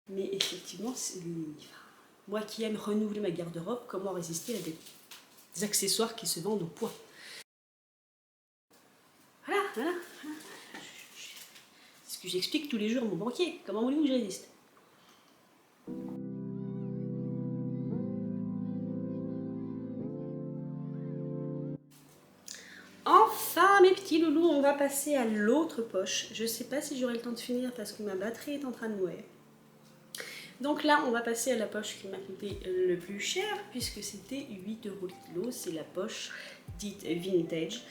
Mais effectivement, moi qui aime renouveler ma garde-robe, comment résister à des accessoires qui se vendent au poids? Voilà, voilà. C'est ce que j'explique tous les jours à mon banquier. Comment voulez-vous que je résiste? Enfin, mes petits loulous, on va passer à l'autre poche. Je sais pas si j'aurai le temps de finir parce que ma batterie est en train de mourir. Donc là, on va passer à la poche qui m'a coûté le plus cher, puisque c'était 8 € le kilo. C'est la poche dite vintage,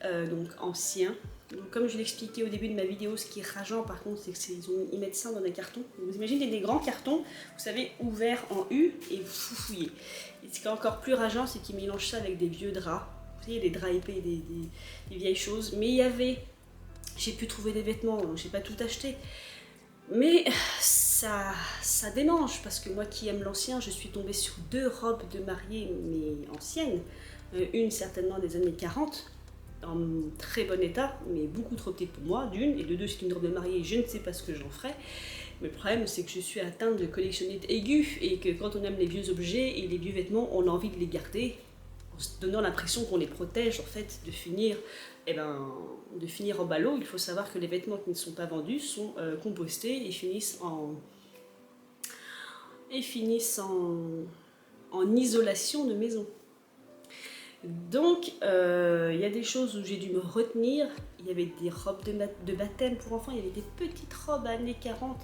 donc ancien. Donc comme je l'expliquais au début de ma vidéo, ce qui est rageant par contre, c'est qu'ils mettent ça dans un carton. Vous imaginez des grands cartons, vous savez, ouverts en U, et vous foufouillez. Et ce qui est encore plus rageant, c'est qu'ils mélangent ça avec des vieux draps. Vous voyez, des draps épais, des vieilles choses. Mais il y avait... J'ai pu trouver des vêtements, j'ai pas tout acheté. Mais ça démange, parce que moi qui aime l'ancien, je suis tombée sur 2 robes de mariée, mais anciennes. Une certainement des années 40, en très bon état, mais beaucoup trop petite pour moi, d'une. Et de deux, c'est une robe de mariée, je ne sais pas ce que j'en ferai. Mais le problème, c'est que je suis atteinte de collectionnite aiguë, et que quand on aime les vieux objets et les vieux vêtements, on a envie de les garder, en se donnant l'impression qu'on les protège, en fait, de finir en ballot. Il faut savoir que les vêtements qui ne sont pas vendus sont compostés et finissent en isolation de maison. Donc, il y a des choses où j'ai dû me retenir. Il y avait des robes de baptême pour enfants, il y avait des petites robes années 40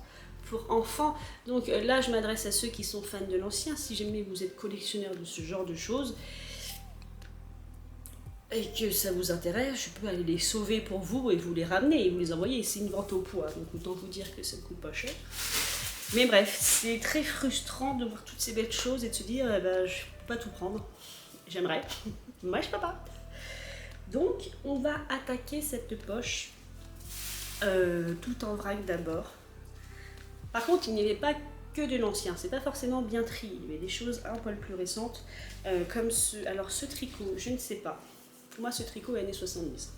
pour enfants. Donc là, je m'adresse à ceux qui sont fans de l'ancien. Si jamais vous êtes collectionneur de ce genre de choses, et que ça vous intéresse, je peux aller les sauver pour vous et vous les ramener et vous les envoyer. C'est une vente au poids, donc autant vous dire que ça ne coûte pas cher. Mais bref, c'est très frustrant de voir toutes ces belles choses et de se dire, je ne peux pas tout prendre. J'aimerais, moi je peux pas. Donc, on va attaquer cette poche tout en vrac d'abord. Par contre, il n'y avait pas que de l'ancien, c'est pas forcément bien trié. Il y avait des choses un poil plus récentes, comme ce. Alors, ce tricot, je ne sais pas. Pour moi, ce tricot est années 70.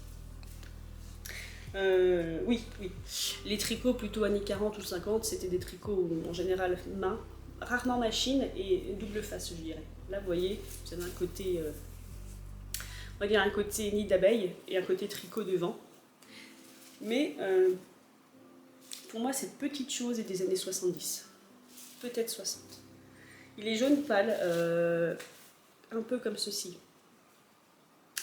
Oui. Les tricots plutôt années 40 ou 50, c'était des tricots en général main, rarement machine et double face, je dirais. Là, vous voyez, vous avez un côté, on va dire un côté nid d'abeille et un côté tricot devant. Mais pour moi, cette petite chose est des années 70, peut-être 60. Il est jaune pâle, un peu comme ceci.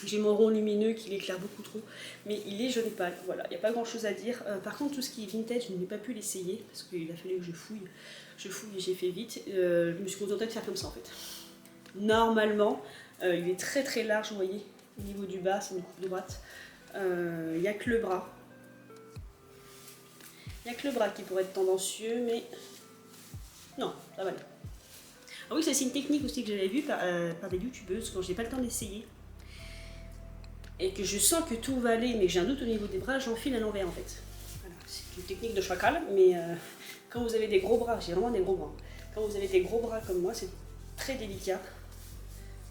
J'ai mon rond lumineux qui l'éclaire beaucoup trop, mais il est jaune pâle, voilà, il n'y a pas grand chose à dire. Par contre, tout ce qui est vintage, je n'ai pas pu l'essayer, parce qu'il a fallu que je fouille et j'ai fait vite. Je me suis contentée de faire comme ça en fait. Normalement, il est très très large, vous voyez, au niveau du bas, c'est une coupe droite. Il n'y a que le bras. Il n'y a que le bras qui pourrait être tendancieux, mais non, ça va aller. Ah oui, ça c'est une technique aussi que j'avais vue par des youtubeuses quand j'ai pas le temps d'essayer. Et que je sens que tout va aller, mais j'ai un doute au niveau des bras, j'enfile à l'envers en fait. Voilà, c'est une technique de chacal, mais quand vous avez des gros bras, j'ai vraiment des gros bras. Quand vous avez des gros bras comme moi, c'est très délicat.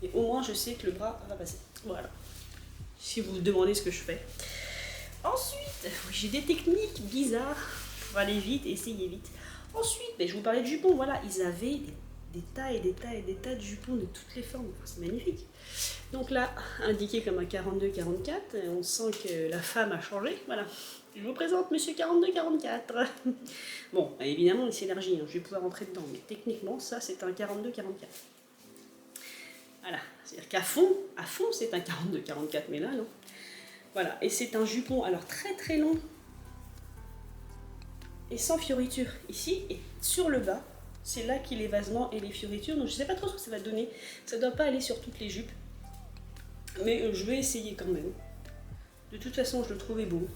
Et au moins, je sais que le bras va passer. Voilà. Si vous vous demandez ce que je fais. Ensuite, j'ai des techniques bizarres pour aller vite, essayer vite. Ensuite, je vous parlais de jupons, voilà, ils avaient des tas et des tas et des tas de jupons de toutes les formes, enfin, c'est magnifique. Donc là, indiqué comme un 42-44, on sent que la femme a changé, voilà. Je vous présente monsieur 42-44. Bon, évidemment, il s'élargit, je vais pouvoir rentrer dedans, mais techniquement, ça c'est un 42-44. Voilà, c'est-à-dire qu'à fond, c'est un 42-44, mais là, non. Voilà, et c'est un jupon, alors très très long, et sans fioriture. Ici, et sur le bas, c'est là qu'il y a l'évasement et les fioritures, donc je ne sais pas trop ce que ça va donner. Ça ne doit pas aller sur toutes les jupes, mais je vais essayer quand même. De toute façon, je le trouvais beau.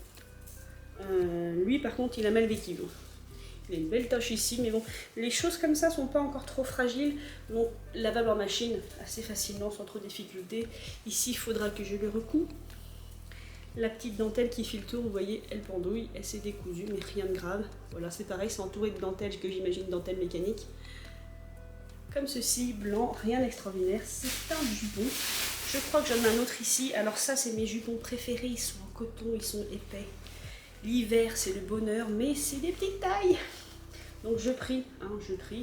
Lui, par contre, il a mal vécu. Il a une belle tache ici, mais bon, les choses comme ça sont pas encore trop fragiles, donc lavable en machine assez facilement, sans trop de difficulté. Ici, il faudra que je le recoue. La petite dentelle qui fait le tour, vous voyez, elle pendouille, elle s'est décousue, mais rien de grave. Voilà, c'est pareil, c'est entouré de dentelles que j'imagine dentelle mécanique. Comme ceci, blanc, rien d'extraordinaire. C'est un jupon. Je crois que j'en ai un autre ici. Alors ça, c'est mes jupons préférés. Ils sont en coton, ils sont épais. L'hiver, c'est le bonheur, mais c'est des petites tailles. Donc je prie,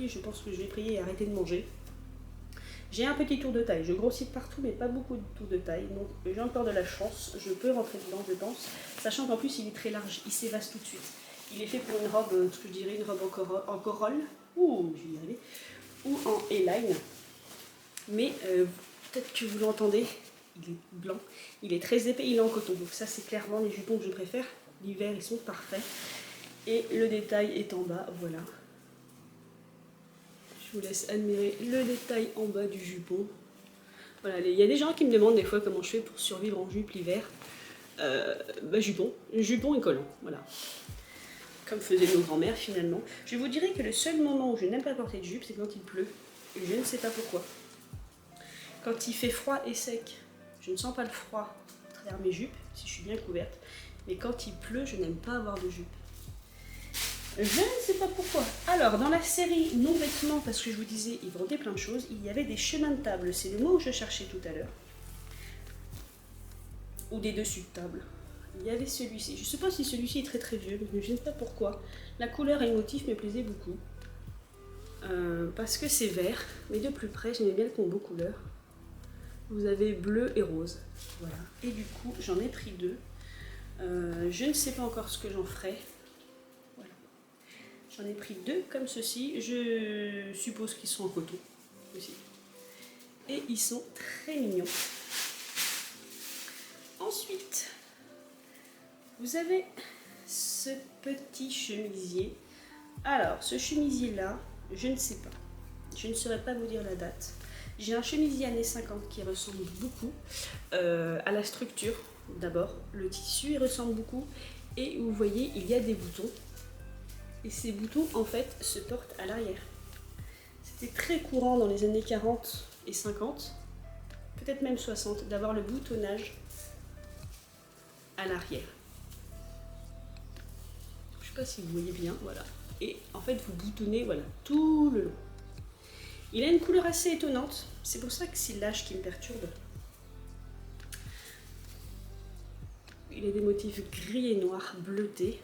je pense que je vais prier et arrêter de manger. J'ai un petit tour de taille, je grossis de partout mais pas beaucoup de tour de taille, donc j'ai encore de la chance, je peux rentrer dedans je pense, sachant qu'en plus il est très large, il s'évase tout de suite. Il est fait pour une robe, ce que je dirais une robe en corolle, ouh, je vais y arriver, ou en A-line, mais peut-être que vous l'entendez, il est blanc, il est très épais, il est en coton, donc ça c'est clairement les jupons que je préfère, l'hiver ils sont parfaits, et le détail est en bas, voilà. Je vous laisse admirer le détail en bas du jupon. Voilà, il y a des gens qui me demandent des fois comment je fais pour survivre en jupe l'hiver. Jupon et collant, voilà. Comme faisaient nos grands-mères finalement. Je vous dirais que le seul moment où je n'aime pas porter de jupe, c'est quand il pleut. Et je ne sais pas pourquoi. Quand il fait froid et sec, je ne sens pas le froid à travers mes jupes, si je suis bien couverte. Mais quand il pleut, je n'aime pas avoir de jupe. Je ne sais pas pourquoi. Alors, dans la série non-vêtements, parce que je vous disais, ils vendaient plein de choses, il y avait des chemins de table. C'est le mot que je cherchais tout à l'heure. Ou des dessus de table. Il y avait celui-ci. Je ne sais pas si celui-ci est très très vieux, mais je ne sais pas pourquoi. La couleur et le motif me plaisaient beaucoup. Parce que c'est vert, mais de plus près, j'aimais bien le combo couleur. Vous avez bleu et rose. Voilà. Et du coup, j'en ai pris deux. Je ne sais pas encore ce que j'en ferai. J'en ai pris deux comme ceci, je suppose qu'ils sont en coton aussi. Et ils sont très mignons. Ensuite, vous avez ce petit chemisier. Alors, ce chemisier-là, je ne sais pas. Je ne saurais pas vous dire la date. J'ai un chemisier années 50 qui ressemble beaucoup à la structure. D'abord, le tissu il ressemble beaucoup. Et vous voyez, il y a des boutons. Et ces boutons, en fait, se portent à l'arrière. C'était très courant dans les années 40 et 50, peut-être même 60, d'avoir le boutonnage à l'arrière. Je ne sais pas si vous voyez bien, voilà. Et en fait, vous boutonnez, voilà, tout le long. Il a une couleur assez étonnante, c'est pour ça que c'est l'âge qui me perturbe. Il a des motifs gris et noirs bleutés.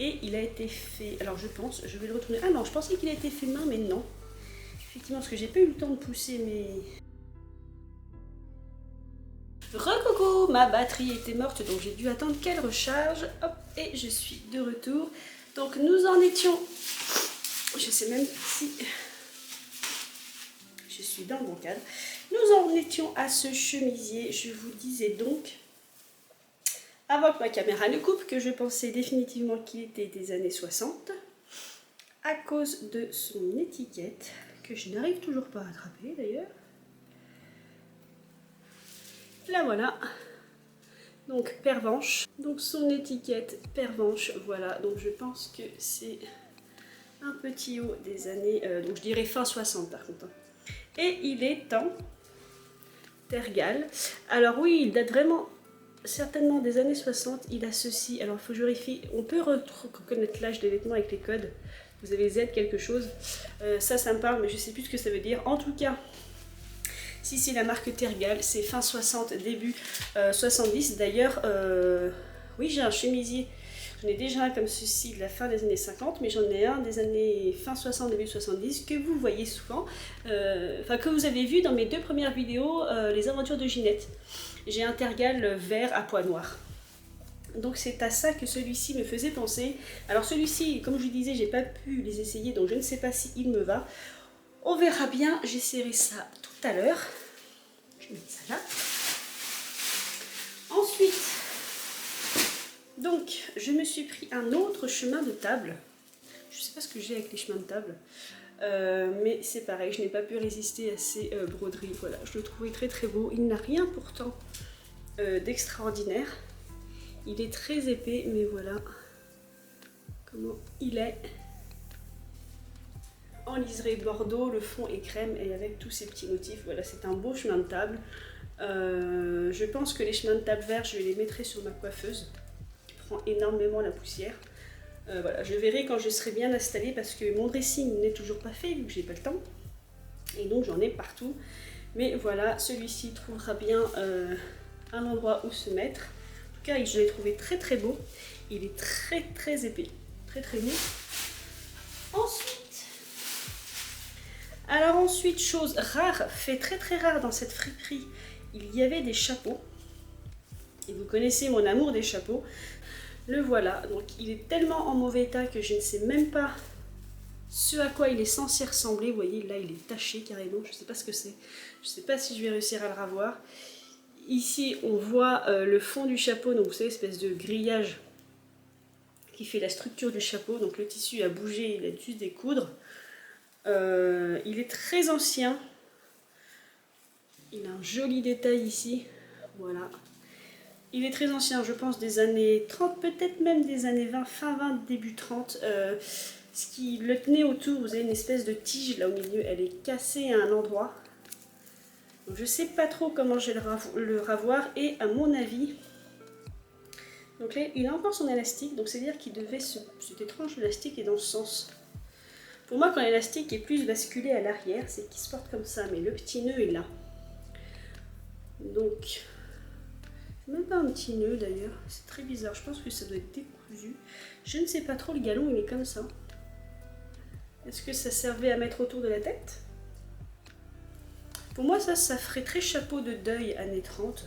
Et il a été fait, alors je pense, je vais le retourner. Ah non, je pensais qu'il a été fait main, mais non. Effectivement, parce que j'ai pas eu le temps de pousser mes... Recoucou, ma batterie était morte, donc j'ai dû attendre qu'elle recharge. Hop, et je suis de retour. Donc nous en étions... Je sais même si... Je suis dans le bon cadre. Nous en étions à ce chemisier. Je vous disais donc... Avant que ma caméra ne coupe, que je pensais définitivement qu'il était des années 60, à cause de son étiquette, que je n'arrive toujours pas à attraper d'ailleurs. La voilà. Donc Pervenche. Donc son étiquette Pervenche, voilà. Donc je pense que c'est un petit haut des années, donc je dirais fin 60 par contre. Et il est en tergal. Alors oui, il date vraiment... certainement des années 60, il a ceci, alors il faut que je vérifie, on peut reconnaître l'âge des vêtements avec les codes, vous avez Z quelque chose, ça me parle mais je sais plus ce que ça veut dire, en tout cas, si c'est la marque Tergal, c'est fin 60, début 70, d'ailleurs, oui j'ai un chemisier, j'en ai déjà un comme ceci de la fin des années 50, mais j'en ai un des années fin 60, début 70, que vous voyez souvent, enfin que vous avez vu dans mes deux premières vidéos, les aventures de Ginette. J'ai un tergal vert à pois noirs. Donc c'est à ça que celui-ci me faisait penser. Alors celui-ci, comme je vous disais, j'ai pas pu les essayer, donc je ne sais pas s'il me va. On verra bien, j'essaierai ça tout à l'heure. Je vais mettre ça là. Ensuite, donc je me suis pris un autre chemin de table. Je ne sais pas ce que j'ai avec les chemins de table. Mais c'est pareil, je n'ai pas pu résister à ces broderies. Voilà, je le trouvais très très beau. Il n'a rien pourtant d'extraordinaire. Il est très épais, mais voilà comment il est. En liseré bordeaux, le fond est crème et avec tous ces petits motifs. Voilà, c'est un beau chemin de table. Je pense que les chemins de table verts, je les mettrai sur ma coiffeuse qui prend énormément la poussière. Voilà, je verrai quand je serai bien installée parce que mon dressing n'est toujours pas fait vu que j'ai pas le temps et donc j'en ai partout, mais voilà, celui-ci trouvera bien un endroit où se mettre. En tout cas, je l'ai trouvé très très beau, il est très très épais, très très beau. Ensuite, alors ensuite, chose rare, fait très très rare dans cette friperie, il y avait des chapeaux. Et vous connaissez mon amour des chapeaux. Le voilà, donc il est tellement en mauvais état que je ne sais même pas ce à quoi il est censé ressembler. Vous voyez, là il est taché carrément, je ne sais pas ce que c'est. Je ne sais pas si je vais réussir à le ravoir. Ici on voit le fond du chapeau, donc vous savez, espèce de grillage qui fait la structure du chapeau. Donc le tissu a bougé, il a dû se découdre. Il est très ancien. Il a un joli détail ici, voilà. Il est très ancien, je pense des années 30, peut-être même des années 20, fin 20, début 30. Ce qui le tenait autour, vous avez une espèce de tige là au milieu, elle est cassée à un endroit. Donc je ne sais pas trop comment je vais le ravoir, et à mon avis, donc là il a encore son élastique, donc c'est-à-dire qu'il devait, cet étrange élastique est dans ce sens. Pour moi, quand l'élastique est plus basculé à l'arrière, c'est qu'il se porte comme ça, mais le petit nœud est là. Donc, c'est même pas un petit nœud d'ailleurs, c'est très bizarre, je pense que ça doit être décousu. Je ne sais pas trop, le galon il est comme ça. Est-ce que ça servait à mettre autour de la tête? Pour moi ça ferait très chapeau de deuil années 30.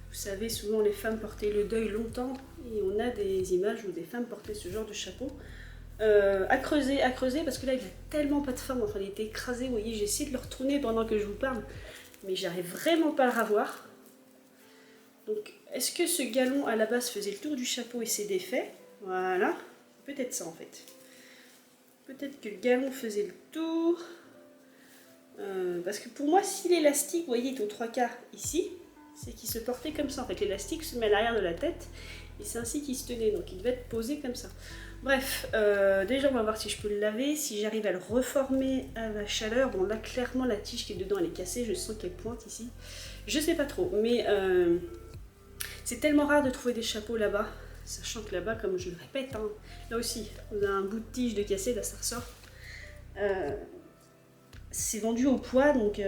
Vous savez, souvent les femmes portaient le deuil longtemps, et on a des images où des femmes portaient ce genre de chapeau. À creuser, parce que là il n'a tellement pas de forme, enfin il était écrasé, vous voyez, j'ai essayé de le retourner pendant que je vous parle, mais j'arrive vraiment pas à le ravoir. Donc, est-ce que ce galon à la base faisait le tour du chapeau et s'est défait? Voilà, peut-être ça en fait. Peut-être que le galon faisait le tour. Parce que pour moi, si l'élastique, vous voyez, est aux 3/4 ici, c'est qu'il se portait comme ça. En fait, l'élastique se met à l'arrière de la tête et c'est ainsi qu'il se tenait. Donc, il devait être posé comme ça. Bref, déjà, on va voir si je peux le laver, si j'arrive à le reformer à la chaleur. Bon, là, clairement, la tige qui est dedans, elle est cassée. Je sens qu'elle pointe ici. Je sais pas trop, mais c'est tellement rare de trouver des chapeaux là-bas. Sachant que là-bas, comme je le répète, hein, là aussi, vous avez un bout de tige de cassé, là, ça ressort. C'est vendu au poids, donc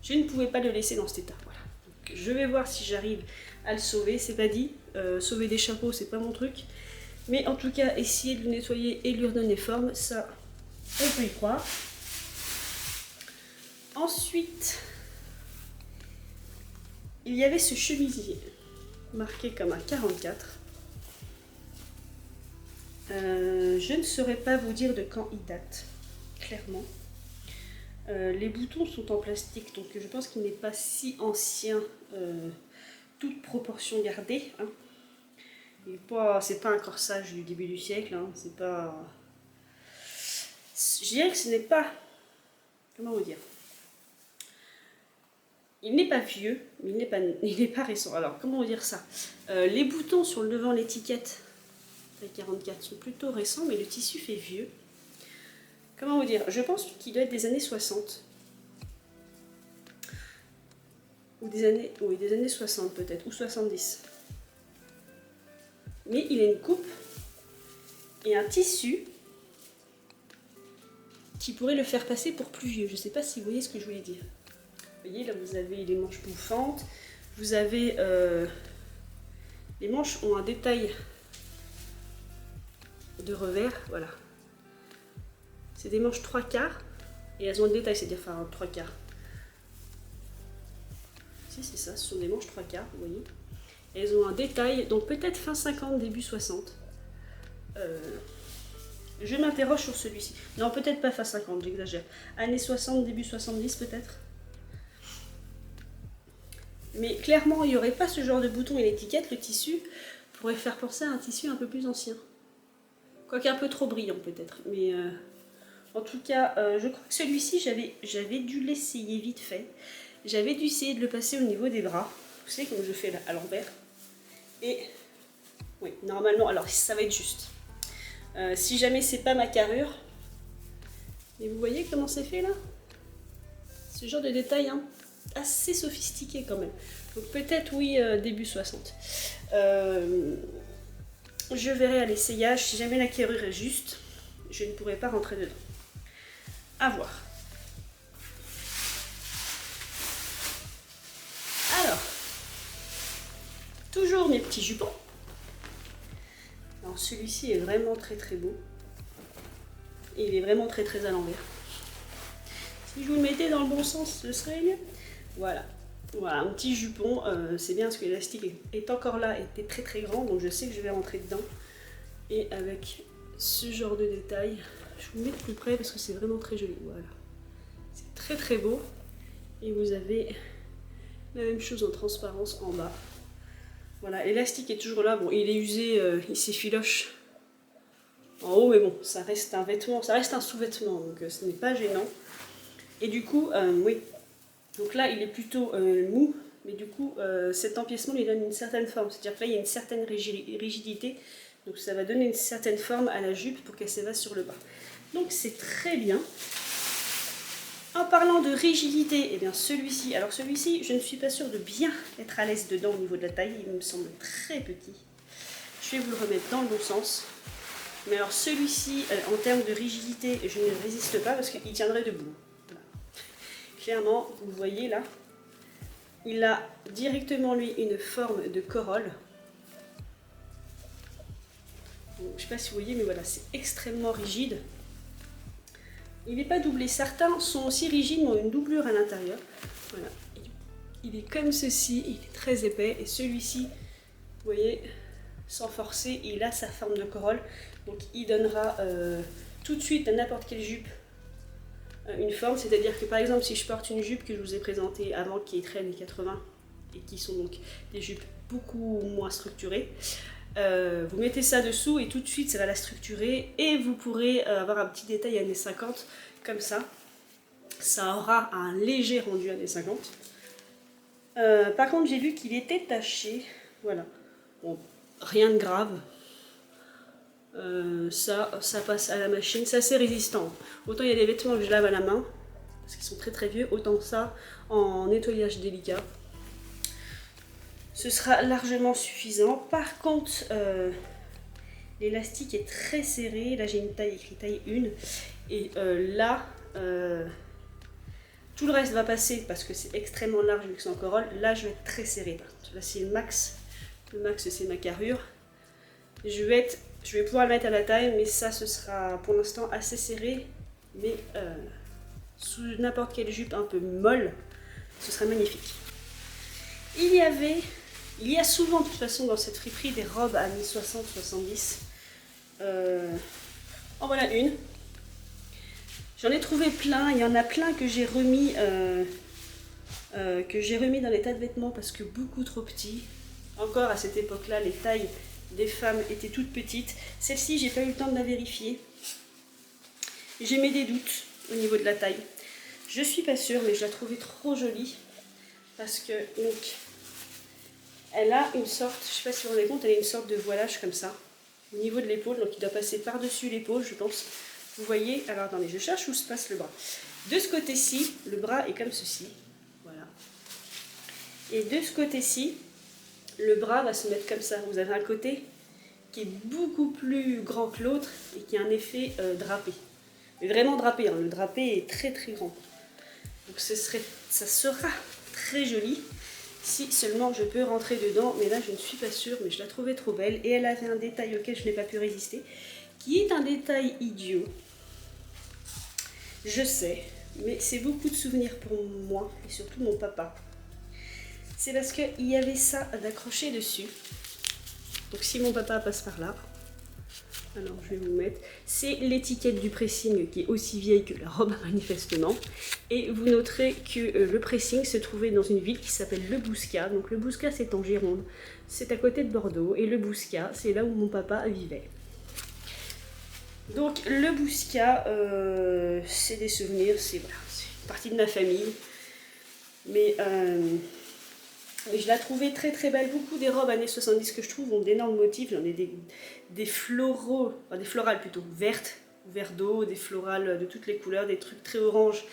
je ne pouvais pas le laisser dans cet état. Voilà. Donc, je vais voir si j'arrive à le sauver. C'est pas dit. Sauver des chapeaux, c'est pas mon truc. Mais en tout cas, essayer de le nettoyer et lui redonner forme, ça, on peut y croire. Ensuite, il y avait ce chemisier marqué comme un 44. Je ne saurais pas vous dire de quand il date, clairement. Les boutons sont en plastique, donc je pense qu'il n'est pas si ancien, toute proportion gardée. Hein. C'est pas un corsage du début du siècle, hein. C'est pas... Je dirais que ce n'est pas... Comment vous dire? Il n'est pas vieux, mais il n'est pas récent. Alors, comment vous dire ça? Les boutons sur le devant, l'étiquette, taille 44, sont plutôt récents, mais le tissu fait vieux. Comment vous dire? Je pense qu'il doit être des années 60. Ou des années 60 peut-être, ou 70. Mais il a une coupe et un tissu qui pourrait le faire passer pour plus vieux. Je ne sais pas si vous voyez ce que je voulais dire. Vous voyez, là vous avez les manches bouffantes. Vous avez... les manches ont un détail de revers, voilà. C'est des manches 3/4 et elles ont le détail, c'est-à-dire enfin 3/4. Si c'est ça, ce sont des manches 3/4, vous voyez. Et elles ont un détail, donc peut-être fin 50, début 60. Je m'interroge sur celui-ci. Non, peut-être pas fin 50, j'exagère. Années 60, début 70 peut-être. Mais clairement, il n'y aurait pas ce genre de bouton et l'étiquette, le tissu pourrait faire penser à un tissu un peu plus ancien. Quoique un peu trop brillant peut-être. Mais en tout cas, je crois que celui-ci, j'avais dû l'essayer vite fait. J'avais dû essayer de le passer au niveau des bras. Vous savez comme je fais là, à l'envers. Et oui, normalement, alors ça va être juste. Si jamais c'est pas ma carrure. Et vous voyez comment c'est fait là? Ce genre de détail, hein, assez sophistiqué quand même. Donc peut-être oui, début 60. Je verrai à l'essayage. Si jamais la carrure est juste, je ne pourrai pas rentrer dedans. À voir. Alors, toujours mes petits jupons. Alors celui-ci est vraiment très très beau. Et il est vraiment très très à l'envers. Si je vous le mettais dans le bon sens, ce serait mieux. Voilà. Voilà, un petit jupon. C'est bien parce que l'élastique est encore là, était très très grand. Donc je sais que je vais rentrer dedans. Et avec ce genre de détail, je vous le mets de plus près parce que c'est vraiment très joli. Voilà. C'est très très beau. Et vous avez la même chose en transparence en bas. Voilà, l'élastique est toujours là. Bon, il est usé, il s'effiloche en haut, mais bon, ça reste un vêtement, ça reste un sous-vêtement, donc ce n'est pas gênant. Et du coup, oui, donc là, il est plutôt mou, mais du coup, cet empiècement lui donne une certaine forme. C'est-à-dire que là, il y a une certaine rigidité, donc ça va donner une certaine forme à la jupe pour qu'elle s'évase sur le bas. Donc c'est très bien. En parlant de rigidité, eh bien celui-ci, alors celui-ci, je ne suis pas sûre de bien être à l'aise dedans au niveau de la taille, il me semble très petit. Je vais vous le remettre dans le bon sens. Mais alors celui-ci, en termes de rigidité, je ne résiste pas parce qu'il tiendrait debout. Voilà. Clairement, vous voyez là, il a directement lui une forme de corolle. Donc, je ne sais pas si vous voyez, mais voilà, c'est extrêmement rigide. Il n'est pas doublé. Certains sont aussi rigides, mais ont une doublure à l'intérieur. Voilà. Il est comme ceci, il est très épais. Et celui-ci, vous voyez, sans forcer, il a sa forme de corolle. Donc il donnera tout de suite à n'importe quelle jupe une forme. C'est-à-dire que par exemple, si je porte une jupe que je vous ai présentée avant, qui est très années 80, et qui sont donc des jupes beaucoup moins structurées, vous mettez ça dessous et tout de suite ça va la structurer et vous pourrez avoir un petit détail années 50 comme ça. Ça aura un léger rendu années 50. Par contre j'ai vu qu'il était taché. Voilà. Bon, rien de grave. Ça passe à la machine. C'est assez résistant. Autant il y a des vêtements que je lave à la main parce qu'ils sont très très vieux. Autant ça en nettoyage délicat. Ce sera largement suffisant. Par contre, l'élastique est très serré. Là, j'ai une taille écrit taille 1. Et là, tout le reste va passer parce que c'est extrêmement large vu que c'est en corolle. Là, je vais être très serré. Par contre, là, c'est le max. Le max, c'est ma carrure. Je vais pouvoir le mettre à la taille, mais ça, ce sera pour l'instant assez serré. Mais sous n'importe quelle jupe un peu molle, ce sera magnifique. Il y a souvent de toute façon dans cette friperie des robes années 60-70. En voilà une. J'en ai trouvé plein. Il y en a plein que j'ai remis, dans les tas de vêtements parce que beaucoup trop petits. Encore à cette époque-là, les tailles des femmes étaient toutes petites. Celle-ci, j'ai pas eu le temps de la vérifier. J'ai mis des doutes au niveau de la taille. Je suis pas sûre, mais je la trouvais trop jolie parce que donc elle a une sorte, je ne sais pas si vous vous rendez compte, elle a une sorte de voilage comme ça, au niveau de l'épaule, donc il doit passer par-dessus l'épaule, je pense. Vous voyez, alors attendez, je cherche où se passe le bras. De ce côté-ci, le bras est comme ceci, voilà. Et de ce côté-ci, le bras va se mettre comme ça. Vous avez un côté qui est beaucoup plus grand que l'autre et qui a un effet drapé. Mais vraiment drapé, hein. Le drapé est très très grand. Donc ça sera très joli. Si seulement je peux rentrer dedans, mais là je ne suis pas sûre, mais je la trouvais trop belle. Et elle avait un détail auquel je n'ai pas pu résister, qui est un détail idiot. Je sais, mais c'est beaucoup de souvenirs pour moi, et surtout mon papa. C'est parce qu'il y avait ça d'accrocher dessus. Donc si mon papa passe par là, alors je vais vous mettre, c'est l'étiquette du pressing qui est aussi vieille que la robe manifestement. Et vous noterez que le pressing se trouvait dans une ville qui s'appelle Le Bouscat. Donc Le Bouscat c'est en Gironde, c'est à côté de Bordeaux. Et Le Bouscat c'est là où mon papa vivait. Donc Le Bouscat, c'est des souvenirs, c'est voilà, une partie de ma famille. Mais je la trouvais très très belle. Beaucoup des robes années 70 que je trouve ont d'énormes motifs. J'en ai des floraux, enfin des florales plutôt vertes, vert d'eau, des florales de toutes les couleurs, des trucs très orange,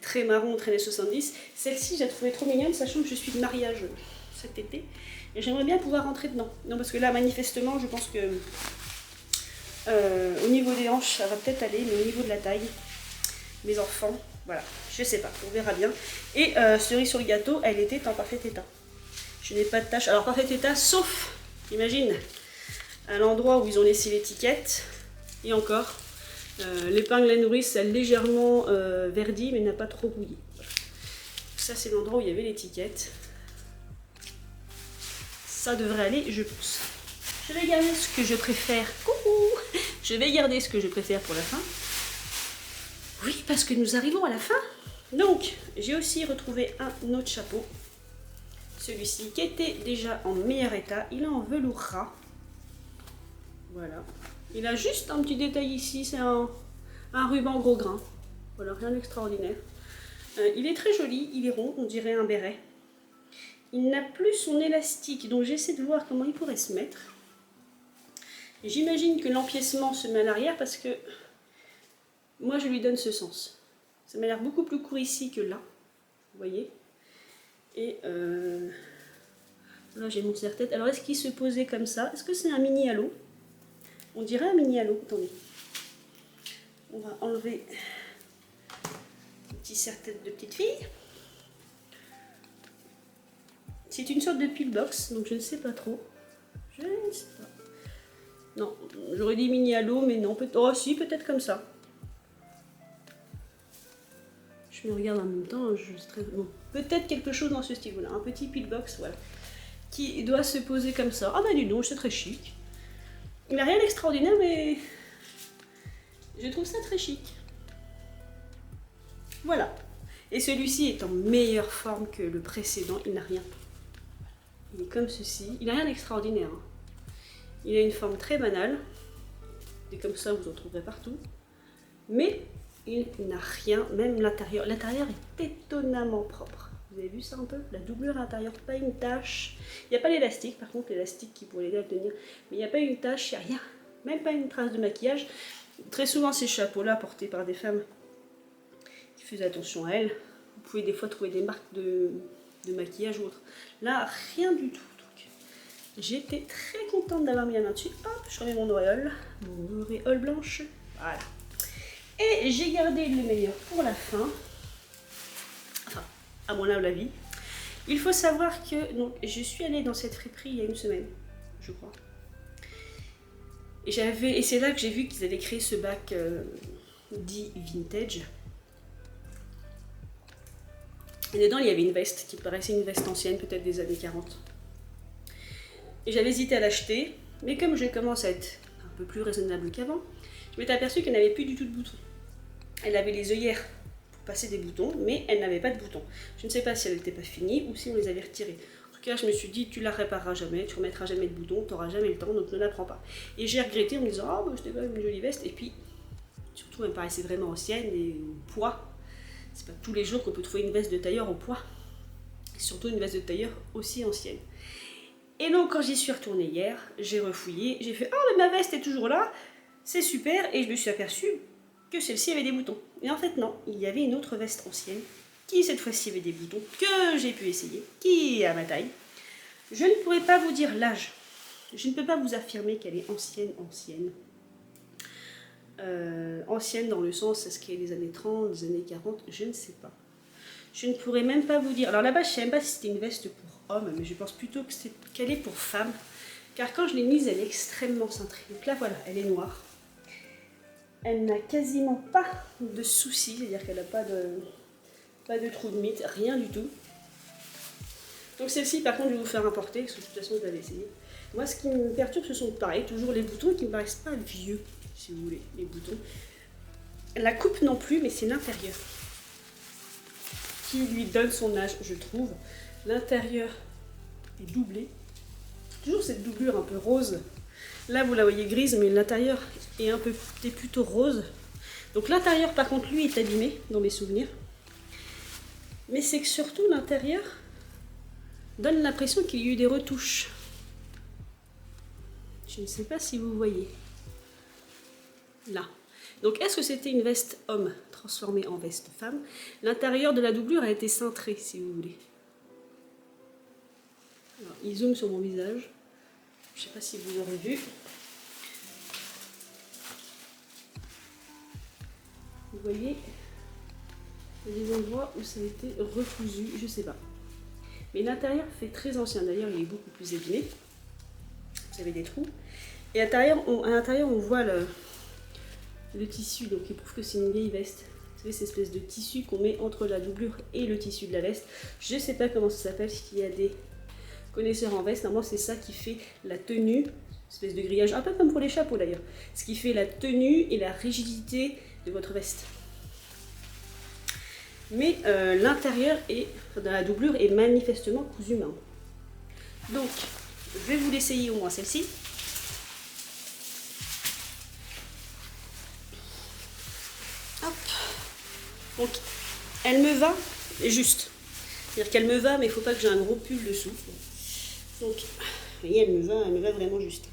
très marron, très années 70. Celle-ci, je la trouvais trop mignonne, sachant que je suis de mariage cet été. Et j'aimerais bien pouvoir rentrer dedans. Non, parce que là, manifestement, je pense que au niveau des hanches, ça va peut-être aller, mais au niveau de la taille, mes enfants, voilà, je sais pas, on verra bien. Et cerise sur le gâteau, elle était en parfait état. Je n'ai pas de tache. Alors parfait état, sauf, imagine, à l'endroit où ils ont laissé l'étiquette. Et encore, l'épingle à nourrice a légèrement verdi, mais n'a pas trop rouillé. Voilà. Ça, c'est l'endroit où il y avait l'étiquette. Ça devrait aller, je pense. Je vais garder ce que je préfère. Coucou! Je vais garder ce que je préfère pour la fin. Oui, parce que nous arrivons à la fin. Donc, j'ai aussi retrouvé un autre chapeau. Celui-ci qui était déjà en meilleur état. Il est en velours ras. Voilà. Il a juste un petit détail ici. C'est un ruban gros grain. Voilà, rien d'extraordinaire. Il est très joli. Il est rond. On dirait un béret. Il n'a plus son élastique. Donc, j'essaie de voir comment il pourrait se mettre. J'imagine que l'empiècement se met à l'arrière parce que moi, je lui donne ce sens. Ça m'a l'air beaucoup plus court ici que là. Vous voyez? Et là, j'ai mon serre-tête. Alors, est-ce qu'il se posait comme ça? Est-ce que c'est un mini halo? On dirait un mini halo. Attendez. On va enlever le petit serre-tête de petite fille. C'est une sorte de pillbox, donc je ne sais pas trop. Je ne sais pas. Non, j'aurais dit mini halo, mais non. Oh, si, peut-être comme ça. Je me regarde en même temps, bon, peut-être quelque chose dans ce style, voilà, un petit pillbox, voilà, qui doit se poser comme ça. Ah bah dis donc, c'est très chic. Il n'a rien d'extraordinaire, mais je trouve ça très chic. Voilà. Et celui-ci est en meilleure forme que le précédent, il n'a rien. Il est comme ceci, il n'a rien d'extraordinaire. Hein. Il a une forme très banale, et comme ça vous en trouverez partout, mais il n'a rien, même l'intérieur. L'intérieur est étonnamment propre. Vous avez vu ça un peu? La doublure à l'intérieur, pas une tache. Il n'y a pas l'élastique, par contre l'élastique qui pourrait l'aider à le tenir. Mais il n'y a pas une tache, il n'y a rien. Même pas une trace de maquillage. Très souvent ces chapeaux-là portés par des femmes qui faisaient attention à elles. Vous pouvez des fois trouver des marques de maquillage ou autre. Là, rien du tout. J'étais très contente d'avoir mis la main dessus. Hop, je remets mon auréole blanche. Voilà. Et j'ai gardé le meilleur pour la fin. Enfin, à mon humble avis. Il faut savoir que donc, je suis allée dans cette friperie il y a une semaine, je crois. Et c'est là que j'ai vu qu'ils avaient créé ce bac dit vintage. Et dedans, il y avait une veste qui paraissait une veste ancienne, peut-être des années 40. Et j'avais hésité à l'acheter, mais comme je commence à être un peu plus raisonnable qu'avant, je m'étais aperçue qu'elle n'avait plus du tout de boutons. Elle avait les œillères pour passer des boutons, mais elle n'avait pas de boutons. Je ne sais pas si elle n'était pas finie ou si on les avait retirés. En tout cas, je me suis dit, tu la répareras jamais, tu remettras jamais de boutons, tu n'auras jamais le temps, donc ne la prends pas. Et j'ai regretté en me disant, ah, bah, c'était quand même une jolie veste, et puis, surtout, elle me paraissait vraiment ancienne, et au poids. C'est pas tous les jours qu'on peut trouver une veste de tailleur au poids. Et surtout une veste de tailleur aussi ancienne. Et donc, quand j'y suis retournée hier, j'ai refouillé, j'ai fait, ah, mais ma veste est toujours là, c'est super, et je me suis aperçue que celle-ci avait des boutons. Et en fait, non, il y avait une autre veste ancienne, qui cette fois-ci avait des boutons, que j'ai pu essayer, qui est à ma taille. Je ne pourrais pas vous dire l'âge. Je ne peux pas vous affirmer qu'elle est ancienne. Ancienne dans le sens, est-ce qu'elle est des années 30, des années 40, je ne sais pas. Je ne pourrais même pas vous dire. Alors là-bas, je ne sais même pas si c'était une veste pour homme, mais je pense plutôt qu'elle est pour femme. Car quand je l'ai mise, elle est extrêmement cintrée. Donc là, voilà, elle est noire. Elle n'a quasiment pas de soucis, c'est-à-dire qu'elle n'a pas de trou de mythe, rien du tout. Donc celle-ci, par contre, je vais vous faire importer, parce que de toute façon, je l'avais essayé. Moi, ce qui me perturbe, ce sont pareil, toujours les boutons qui ne me paraissent pas vieux, si vous voulez, les boutons. La coupe non plus, mais c'est l'intérieur qui lui donne son âge, je trouve. L'intérieur est doublé. Toujours cette doublure un peu rose. Là, vous la voyez grise, mais l'intérieur est plutôt rose. Donc l'intérieur, par contre, lui, est abîmé, dans mes souvenirs. Mais c'est que surtout, l'intérieur donne l'impression qu'il y a eu des retouches. Je ne sais pas si vous voyez. Là. Donc, est-ce que c'était une veste homme transformée en veste femme? L'intérieur de la doublure a été cintré, si vous voulez. Alors, il zoome sur mon visage. Je ne sais pas si vous aurez vu. Vous voyez, il y a des endroits où ça a été recousu, je ne sais pas. Mais l'intérieur fait très ancien, d'ailleurs il est beaucoup plus abîmé. Vous avez des trous. Et à l'intérieur, on voit le tissu, donc il prouve que c'est une vieille veste. Vous savez, cette espèce de tissu qu'on met entre la doublure et le tissu de la veste. Je sais pas comment ça s'appelle, s'il y a des connaisseurs en veste. Normalement, c'est ça qui fait la tenue, espèce de grillage, un peu comme pour les chapeaux d'ailleurs. Ce qui fait la tenue et la rigidité de votre veste. Mais l'intérieur de la doublure est manifestement cousu main. Donc, je vais vous l'essayer au moins celle-ci. Hop. Donc, elle me va juste. C'est-à-dire qu'elle me va, mais il ne faut pas que j'ai un gros pull dessous. Donc, vous voyez, elle me va vraiment juste.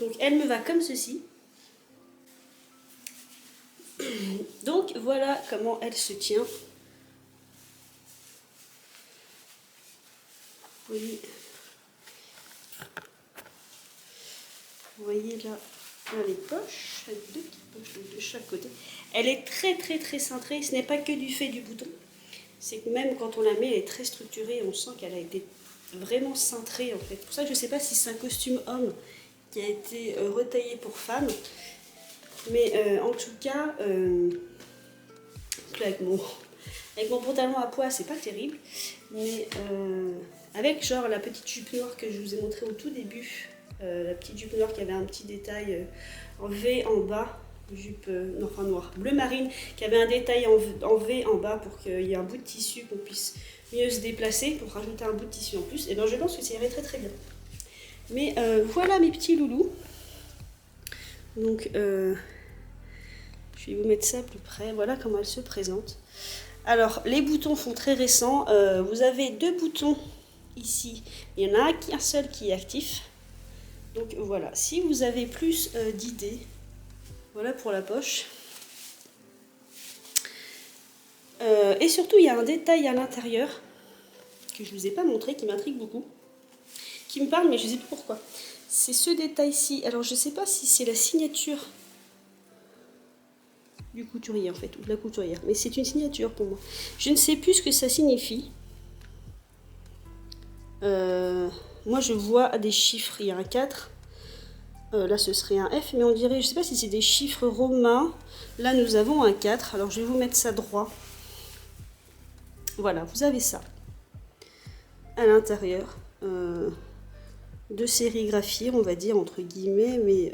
Donc, elle me va comme ceci. Donc, voilà comment elle se tient. Vous voyez là, les poches, avec deux petites poches donc de chaque côté. Elle est très cintrée. Ce n'est pas que du fait du bouton. C'est que même quand on la met, elle est très structurée. On sent qu'elle a été vraiment cintrée en fait. Pour ça, je ne sais pas si c'est un costume homme qui a été retaillé pour femme. Mais en tout cas, avec mon pantalon à pois, c'est pas terrible. Mais avec genre la petite jupe noire que je vous ai montrée au tout début, la petite jupe noire qui avait un petit détail en V en bas, jupe enfin noire, bleu marine, qui avait un détail en V en bas pour qu'il y ait un bout de tissu, qu'on puisse mieux se déplacer, pour rajouter un bout de tissu en plus. Et bien je pense que ça irait très bien. Mais voilà mes petits loulous. Donc je vais vous mettre ça plus près. Voilà comment elle se présente. Alors les boutons sont très récents. Vous avez deux boutons ici. Il y en a un seul qui est actif. Donc voilà, si vous avez plus d'idées, voilà pour la poche. Et surtout, il y a un détail à l'intérieur que je ne vous ai pas montré, qui m'intrigue beaucoup, qui me parle, mais je ne sais plus pourquoi. C'est ce détail-ci. Alors, je ne sais pas si c'est la signature du couturier, en fait, ou de la couturière, mais c'est une signature pour moi. Je ne sais plus ce que ça signifie. Moi, je vois des chiffres. Il y a un 4. Là, ce serait un F, mais on dirait, je ne sais pas si c'est des chiffres romains. Là, nous avons un 4. Alors, je vais vous mettre ça droit. Voilà, vous avez ça à l'intérieur de sérigraphie, on va dire entre guillemets, mais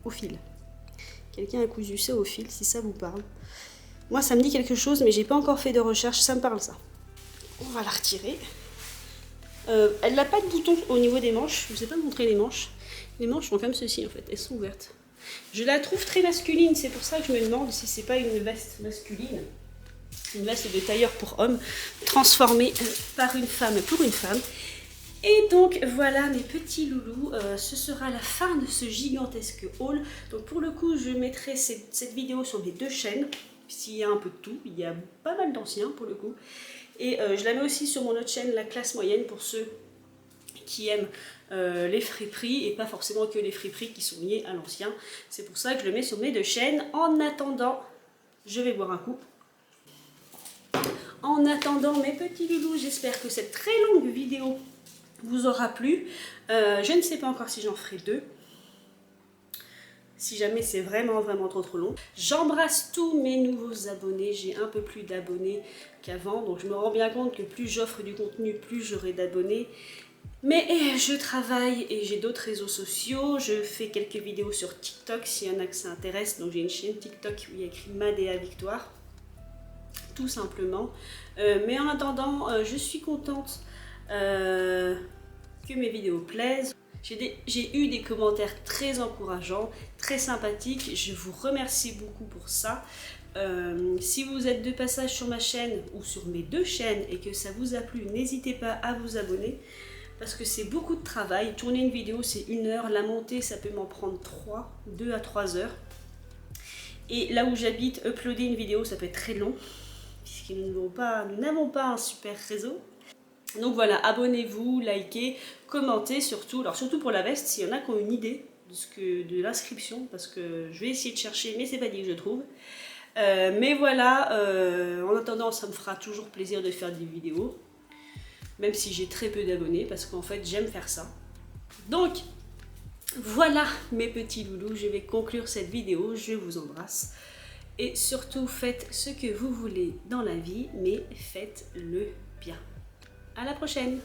au fil. Quelqu'un a cousu ça au fil, si ça vous parle. Moi, ça me dit quelque chose, mais j'ai pas encore fait de recherche, ça me parle ça. On va la retirer. Elle n'a pas de bouton au niveau des manches, je ne vous ai pas montré les manches. Les manches sont comme ceci en fait, elles sont ouvertes. Je la trouve très masculine, c'est pour ça que je me demande si c'est pas une veste masculine. Une veste de tailleur pour homme, transformée par une femme pour une femme. Et donc voilà mes petits loulous, ce sera la fin de ce gigantesque haul. Donc pour le coup, je mettrai cette vidéo sur mes deux chaînes, s'il y a un peu de tout, il y a pas mal d'anciens pour le coup. Et je la mets aussi sur mon autre chaîne, la classe moyenne, pour ceux qui aiment les friperies et pas forcément que les friperies qui sont liées à l'ancien. C'est pour ça que je le mets sur mes deux chaînes. En attendant, je vais boire un coup. En attendant mes petits loulous, j'espère que cette très longue vidéo vous aura plu. Je ne sais pas encore si j'en ferai deux. Si jamais c'est vraiment trop long. J'embrasse tous mes nouveaux abonnés. J'ai un peu plus d'abonnés qu'avant. Donc je me rends bien compte que plus j'offre du contenu, plus j'aurai d'abonnés. Mais je travaille et j'ai d'autres réseaux sociaux. Je fais quelques vidéos sur TikTok s'il y en a que ça intéresse. Donc j'ai une chaîne TikTok où il y a écrit Madea Victoire. Tout simplement. Mais en attendant, je suis contente que mes vidéos plaisent. J'ai eu des commentaires très encourageants, très sympathiques. Je vous remercie beaucoup pour ça. Si vous êtes de passage sur ma chaîne ou sur mes deux chaînes et que ça vous a plu, n'hésitez pas à vous abonner. Parce que c'est beaucoup de travail. Tourner une vidéo, c'est 1 heure. La montée, ça peut m'en prendre 2 à 3 heures. Et là où j'habite, uploader une vidéo, ça peut être très long. Puisque nous n'avons pas un super réseau. Donc voilà, abonnez-vous, likez, commentez surtout. Alors surtout pour la veste, s'il y en a qui ont une idée de l'inscription, parce que je vais essayer de chercher, mais c'est pas dit que je trouve. Mais voilà, en attendant, ça me fera toujours plaisir de faire des vidéos. même si j'ai très peu d'abonnés, parce qu'en fait j'aime faire ça. Donc voilà mes petits loulous, je vais conclure cette vidéo, je vous embrasse. Et surtout faites ce que vous voulez dans la vie, mais faites-le bien. À la prochaine!